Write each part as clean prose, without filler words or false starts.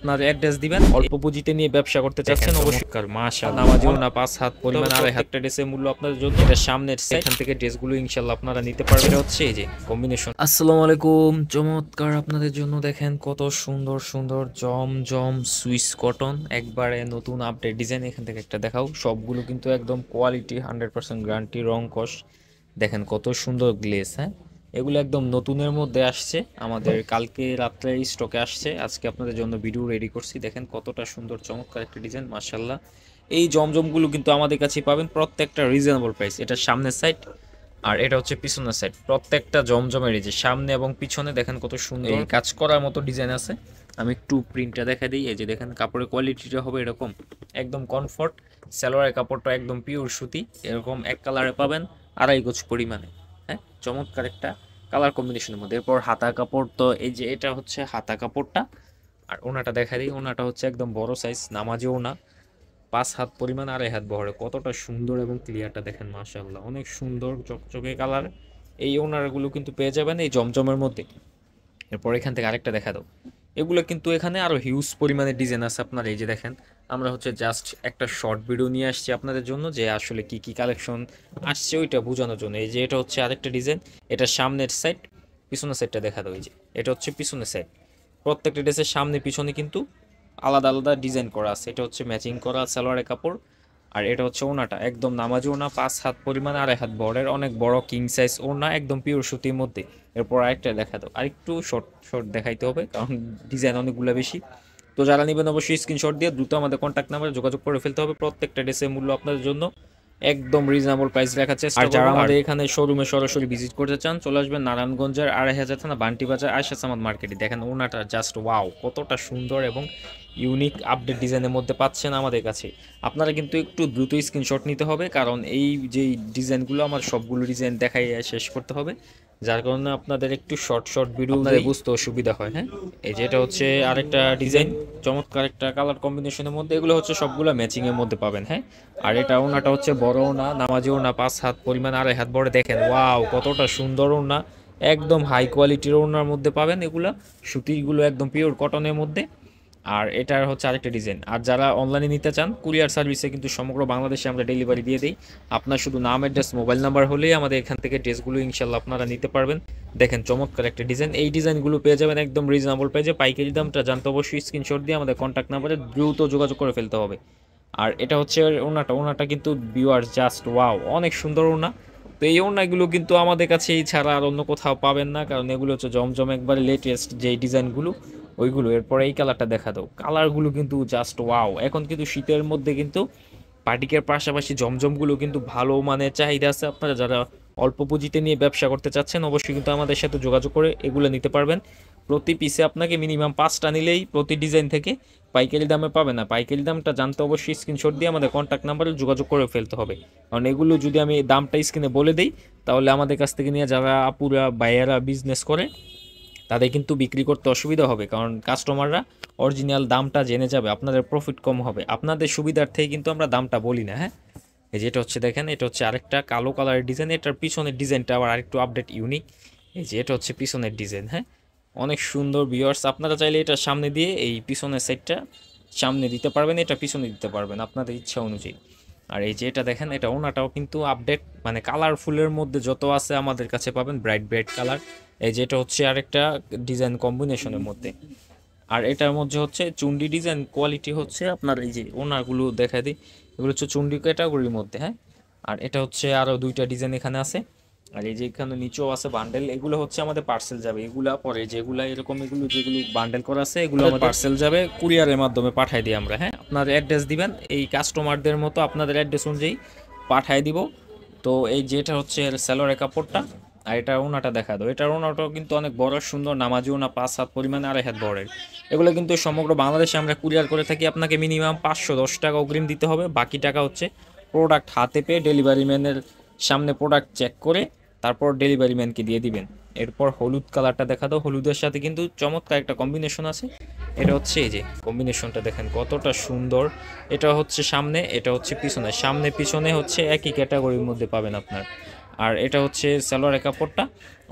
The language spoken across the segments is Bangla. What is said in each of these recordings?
আপনার অ্যাড্রেস দিবেন। অল্প পুঁজিতে নিয়ে ব্যবসা করতে চাচ্ছেন অবশ্যই মাশাআল্লাহ নামাজিও না 5 হাত পরিমাণ আর একটা ড্রেসের মূল্য আপনাদের জন্য এটা সামনের সাইড। এখান থেকে ড্রেসগুলো ইনশাআল্লাহ আপনারা নিতে পারবেন। এটা হচ্ছে এই যে কম্বিনেশন। আসসালামু আলাইকুম, চমৎকার আপনাদের জন্য দেখেন কত সুন্দর সুন্দর জমজম সুইস কটন একবারে নতুন আপডেট ডিজাইন। এখান থেকে একটা দেখাও, সবগুলো কিন্তু একদম কোয়ালিটি 100% গ্যারান্টি, রং কস দেখেন কত সুন্দর গ্লেজ। হ্যাঁ, এগুলো একদম নতুনের মধ্যে আসছে, আমাদের কালকে রাত্রে স্টকে আসছে, আজকে আপনাদের জন্য ভিডিও রেডি করছি। দেখেন কতটা সুন্দর চমৎকার একটা ডিজাইন মাশাআল্লাহ। এই জমজমগুলো কিন্তু আমাদের কাছে পাবেন প্রত্যেকটা রিজনেবল প্রাইস। এটা সামনের সাইড আর এটা হচ্ছে পিছনের সাইড। প্রত্যেকটা জমজমের এই যে সামনে এবং পিছনে দেখেন কত সুন্দর কাজ করার মতো ডিজাইন আছে। আমি একটু প্রিন্টটা দেখা দিই। এই যে দেখেন কাপড়ের কোয়ালিটিটা হবে এরকম একদম কমফর্ট। সালোয়ারের কাপড়টা একদম পিওর সুতি, এরকম এক কালারে পাবেন 2.5 গজ পরিমাণে। হ্যাঁ, চমৎকার একটা কালার কম্বিনেশনের মধ্যে। এরপর হাতা কাপড়, তো এই যে এটা হচ্ছে হাতা কাপড়টা। আর ওনাটা দেখা দিই, ওনাটা হচ্ছে একদম বড় সাইজ নামাজি ওনা, 5 হাত পরিমাণ 2.5 হাত বহরে। কতটা সুন্দর এবং ক্লিয়ারটা দেখেন মাশাআল্লাহ, অনেক সুন্দর চকচকে কালার। এই ওনারগুলো কিন্তু পেয়ে যাবেন এই জমজমের মধ্যে। এরপর এখান থেকে আরেকটা দেখা দাও। এগুলো কিন্তু এখানে আরো হিউজ পরিমাণে ডিজাইন আছে আপনার। এই যে দেখেন আমরা হচ্ছে জাস্ট একটা শর্ট ভিডিও নিয়ে আসছি আপনাদের জন্য, যে আসলে কি কি কালেকশন আসছে ওইটা বোঝানোর জন্য। এই যে এটা হচ্ছে আরেকটা ডিজাইন, এটা সামনের সাইড, পিছনের সাইডটা দেখা দাও। এই যে এটা হচ্ছে পিছনের সাইড। প্রত্যেকটা ড্রেসের সামনে পিছনে কিন্তু আলাদা আলাদা ডিজাইন করা আছে। এটা হচ্ছে ম্যাচিং করা সালোয়ারের কাপড়। আর এটা হচ্ছে ওনাটা একদম নামাজি ওনা, 5 হাত পরিমাণ 2.5 হাত বড়ের, অনেক বড় কিং সাইজ ওনা, একদম পিওর সুতির মধ্যে। এরপর আরেকটা দেখা দাও, আরেকটু শর্ট শর্ট দেখাইতে হবে কারণ ডিজাইন অনেকগুলো বেশি। তো যারা নেবেন অবশ্যই স্ক্রিনশট দিয়ে দ্রুত আমাদের কন্ট্যাক্ট নাম্বারে যোগাযোগ করে ফেলতে হবে। প্রত্যেকটা ড্রেসের মূল্য আপনাদের জন্য একদম রিজনেবল প্রাইস রাখার চেষ্টা করব। আর যারা আমাদের এখানে শোরুমে সরাসরি ভিজিট করতে চান চলে আসবেন নারায়ণগঞ্জের 2.5 থানা বান্টি বাজার আয়শা সামাদ মার্কেটে। দেখেন ওনাটা জাস্ট ওয়াও, কতটা সুন্দর এবং ইউনিক আপডেট ডিজাইনের মধ্যে পাচ্ছেন আমাদের কাছে। আপনারা কিন্তু একটু দ্রুত স্ক্রিনশট নিতে হবে কারণ এই যে ডিজাইনগুলো আমার সবগুলো ডিজাইন দেখাই শেষ করতে হবে, যার কারণে আপনাদের একটু শর্ট শর্ট ভিডিও বুঝতে অসুবিধা হয়। হ্যাঁ, এই যেটা হচ্ছে আরেকটা ডিজাইন, চমৎকার একটা কালার কম্বিনেশনের মধ্যে। এগুলো হচ্ছে সবগুলো ম্যাচিং এর মধ্যে পাবেন। হ্যাঁ, আর এটা ওনাটা হচ্ছে বড় ওনা, নামাজি ওনা, 5 হাত পরিমাণ 2.5 হাত বড়। দেখেন ওয়াও, কতটা সুন্দর ওনা, একদম হাই কোয়ালিটির ওনার মধ্যে পাবেন। এগুলা সুতিগুলো একদম পিওর কটনের মধ্যে। আর এটার হচ্ছে আরেকটা ডিজাইন। আর যারা অনলাইনে নিতে চান কুরিয়ার সার্ভিসে কিন্তু সমগ্র বাংলাদেশে আমরা ডেলিভারি দিয়ে দিই। আপনার শুধু নাম, অ্যাড্রেস, মোবাইল নাম্বার হলেই আমাদের এখান থেকে ড্রেসগুলো ইনশাল্লাহ আপনারা নিতে পারবেন। দেখেন চমৎকার একটা ডিজাইন, এই ডিজাইনগুলো পেয়ে যাবেন একদম রিজনেবল প্রাইসে। পাইকারি দামটা জানতে অবশ্যই স্ক্রিনশট দিয়ে আমাদের কন্ট্যাক্ট নাম্বারে দ্রুত যোগাযোগ করে ফেলতে হবে। আর এটা হচ্ছে ওনাটা কিন্তু ভিউয়ার্স জাস্ট ওয়াও, অনেক সুন্দর ওনা। তো এই ওনাগুলো কিন্তু আমাদের কাছে এই ছাড়া আর অন্য কোথাও পাবেন না, কারণ এগুলো হচ্ছে জমজম একবারে লেটেস্ট যে ডিজাইনগুলো ওইগুলো। এরপরে এই কালারটা দেখা দাও, কালারগুলো কিন্তু জাস্ট ওয়াও। এখন কিন্তু শীতের মধ্যে কিন্তু পার্টিকের পাশাপাশি জমজমগুলো কিন্তু ভালো মানের চাহিদা আছে। আপনারা যারা অল্প পুঁজিতে নিয়ে ব্যবসা করতে চাচ্ছেন অবশ্যই কিন্তু আমাদের সাথে যোগাযোগ করে এগুলো নিতে পারবেন। প্রতি পিসে আপনাকে মিনিমাম 5টা নিলেই প্রতি ডিজাইন থেকে পাইকারি দামে পাবেন। না, পাইকারি দামটা জানতে অবশ্যই স্ক্রিনশট দিয়ে আমাদের কন্ট্যাক্ট নাম্বারে যোগাযোগ করে ফেলতে হবে। কারণ এগুলো যদি আমি দামটা স্ক্রিনে বলে দিই তাহলে আমাদের কাছ থেকে নিয়ে যারা আপুরা বাইয়ারা বিজনেস করে তাদের কিন্তু বিক্রি করতে অসুবিধা হবে, কারণ কাস্টমাররা অরিজিনাল দামটা জেনে যাবে, আপনাদের প্রফিট কম হবে। আপনাদের সুবিধার্থেই কিন্তু আমরা দামটা বলি না। হ্যাঁ, এই যে এটা হচ্ছে দেখেন, এটা হচ্ছে আরেকটা কালো কালারের ডিজাইন। এটার পিছনের ডিজাইনটা আবার আরেকটু আপডেট ইউনিক। এই যে এটা হচ্ছে পিছনের ডিজাইন। হ্যাঁ, অনেক সুন্দর ভিউয়ার্স। আপনারা চাইলে এটা সামনে দিয়ে এই পিছনের সাইডটা সামনে দিতে পারবেন, এটা পিছনে দিতে পারবেন আপনাদের ইচ্ছা অনুযায়ী। আর এই যে এটা দেখেন, এটা ওনাটাও কিন্তু আপডেট, মানে কালারফুলের মধ্যে যত আছে আমাদের কাছে পাবেন ব্রাইট ব্রাইট কালার। এই যে এটা হচ্ছে আরেকটা ডিজাইন কম্বিনেশনের মধ্যে। আর এটার মধ্যে হচ্ছে চুন্ডি ডিজাইন কোয়ালিটি হচ্ছে আপনার, এই যে ওনাগুলো দেখা দিই, এগুলো হচ্ছে চুন্ডি ক্যাটাগরির মধ্যে। হ্যাঁ, আর এটা হচ্ছে আরও 2টা ডিজাইন এখানে আছে। আর এই যে এখানে নিচেও আছে বান্ডেল, এগুলো হচ্ছে আমাদের পার্সেল যাবে। এগুলা পরে যেগুলা এরকম এগুলো যেগুলো বান্ডেল করা আছে এগুলো আমাদের পার্সেল যাবে, কুরিয়ারের মাধ্যমে পাঠাই দিই আমরা। হ্যাঁ, আপনার অ্যাড্রেস দিবেন, এই কাস্টমারদের মতো আপনাদের অ্যাড্রেস অনুযায়ী পাঠাই দিব। তো এই যেটা হচ্ছে স্যালোয়ারের কাপড়টা, আর এটা ওনাটা দেখা দাও। এটার ওনাটাও কিন্তু অনেক বড় সুন্দর নামাজি ওনা, 5 হাত পরিমাণে 2.5 হাত বড়ের। এগুলো কিন্তু সমগ্র বাংলাদেশে আমরা কুরিয়ার করে থাকি। আপনাকে মিনিমাম 510 টাকা অগ্রিম দিতে হবে, বাকি টাকা হচ্ছে প্রোডাক্ট হাতে পেয়ে ডেলিভারি ম্যানের সামনে প্রোডাক্ট চেক করে তারপর ডেলিভারি ম্যানকে দিয়ে দিবেন। এরপর হলুদ কালারটা দেখা দাও, হলুদের সাথে কিন্তু চমৎকার একটা কম্বিনেশন আছে। এটা হচ্ছে এই যে কম্বিনেশনটা দেখেন কতটা সুন্দর। এটা হচ্ছে সামনে, এটা হচ্ছে পিছনে, সামনে পিছনে হচ্ছে একই ক্যাটাগরির মধ্যে পাবেন আপনার। আর এটা হচ্ছে সালোয়ারের কাপড়টা।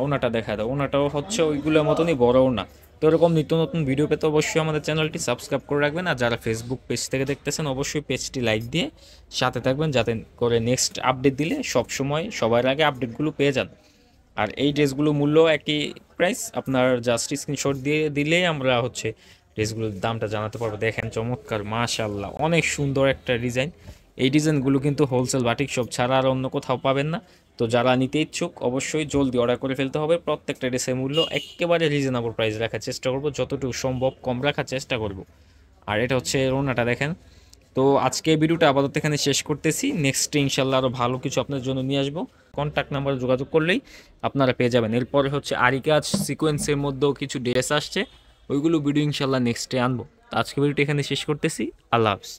ওনাটা দেখা দাও, ওনাটাও হচ্ছে ওইগুলোর মতনই বড় ওনা, তো এরকম নিত্য নতুন ভিডিও পেতে অবশ্যই আমাদের চ্যানেলটি সাবস্ক্রাইব করে রাখবেন, আর যারা ফেসবুক পেজ থেকে দেখতেছেন অবশ্যই পেজটি লাইক দিয়ে সাথে থাকবেন, যাতে করে নেক্সট আপডেট দিলে সব সময় সবার আগে আপডেটগুলো পেয়ে যান। আর এই ড্রেসগুলোর মূল্য একই প্রাইস, আপনার জাস্ট স্ক্রিনশট দিয়ে দিলেই আমরা হচ্ছে ড্রেসগুলোর দামটা জানাতে পারবো। দেখেন চমৎকার, মাশাআল্লাহ, অনেক সুন্দর একটা ডিজাইন। এই ডিজাইনগুলো কিন্তু হোলসেল বাটিক শপ ছাড়া আর অন্য কোথাও পাবেন না। তো যারা নিতে ইচ্ছুক অবশ্যই জলদি অর্ডার করে ফেলতে হবে। প্রত্যেকটা ড্রেসের মূল্য একেবারে রিজনেবল প্রাইস রাখার চেষ্টা করব, যতটুকু সম্ভব কম রাখার চেষ্টা করব। আর এটা হচ্ছে ওড়নাটা দেখেন। তো আজকে ভিডিওটা আপাতত এখানে শেষ করতেছি, নেক্সট ইনশাল্লাহ আরও ভালো কিছু আপনার জন্য নিয়ে আসবো। কন্ট্যাক্ট নাম্বারে যোগাযোগ করলেই আপনারা পেয়ে যাবেন। এরপরে হচ্ছে আরি কাজ সিকোয়েন্সের মধ্যেও কিছু ড্রেস আসছে, ওইগুলো ভিডিও ইনশাল্লাহ নেক্সটে আনবো। তো আজকে ভিডিওটা এখানে শেষ করতেছি। আল্লাহ হাফিজ।